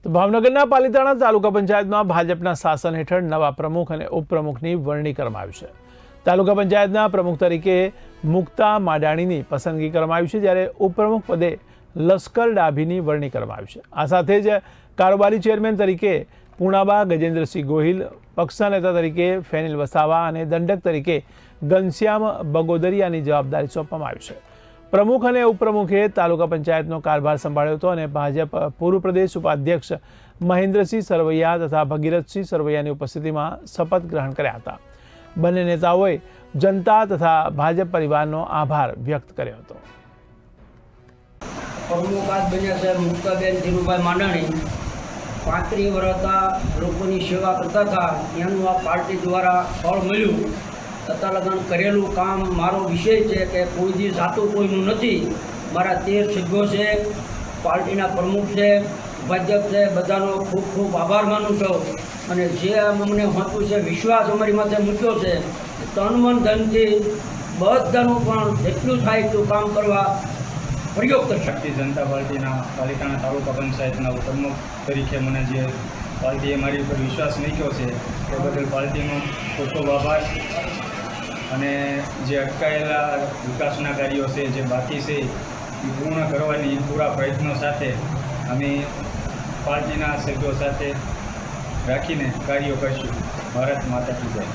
તો ભાવનગરના પાલિતાણા તાલુકા પંચાયતમાં ભાજપના શાસન હેઠળ નવા પ્રમુખ અને ઉપપ્રમુખની વરણી કરવામાં આવી છે। તાલુકા પંચાયતના પ્રમુખ તરીકે મુક્તા માડાણીની પસંદગી કરવામાં આવી છે, જ્યારે ઉપપ્રમુખ પદે લશ્કર ડાભીની વરણી કરવામાં આવી છે। આ સાથે જ કારોબારી ચેરમેન તરીકે પૂર્ણાબા ગજેન્દ્રસિંહ ગોહિલ, પક્ષના નેતા તરીકે ફેનિલ વસાવા અને દંડક તરીકે ઘનશ્યામ બગોદરિયાની જવાબદારી સોંપવામાં આવી છે। પ્રમુખ અને ઉપપ્રમુખે તાલુકા પંચાયતનો કારભાર સંભાળ્યો હતો અને ભાજપ પૂર્વ પ્રદેશ ઉપાધ્યક્ષ મહેન્દ્રસિંહ સરવૈયા તથા ભગીરથસિંહ સરવૈયાની ઉપસ્થિતિમાં શપથ ગ્રહણ કર્યા હતા। બંને નેતાઓએ જનતા તથા ભાજપ પરિવારનો આભાર વ્યક્ત કર્યો હતો। પ્રમુખ આજ બન્યા છે મુક્તાબેન ધીરુભાઈ માંડાણી। 35 વર્ષ લોકોની સેવા કરતા હતા, એનું આ પાર્ટી દ્વારા ફળ મળ્યું। અત્યાર લગન કરેલું કામ મારો વિષય છે કે કોઈ દી જાતું કોઈનું નથી। મારા 13 સભ્યો છે, પાર્ટીના પ્રમુખ છે, ભાજપ છે, બધાનો ખૂબ ખૂબ આભાર માનું છું। અને જે અમને હોતું છે વિશ્વાસ અમારી માથે મૂક્યો છે, તન મન ધનથી બધાનું પણ જેટલું થાય એટલું કામ કરવા પ્રયોગ કરશે। ભારતીય જનતા પાર્ટીના પાલિતાણા તાલુકા પંચાયતના પ્રમુખ તરીકે મને જે પાર્ટીએ મારી ઉપર વિશ્વાસ મૂક્યો છે તે બદલ પાર્ટીનો ખૂબ ખૂબ આભાર। અને જે અટકાયેલા વિકાસના કાર્યો છે, જે બાકી છે એ પૂર્ણ કરવાની પૂરા પ્રયત્નો સાથે અમે પાર્ટીના સભ્યો સાથે રાખીને કાર્યો કરીશું। ભારત માતા કી જય।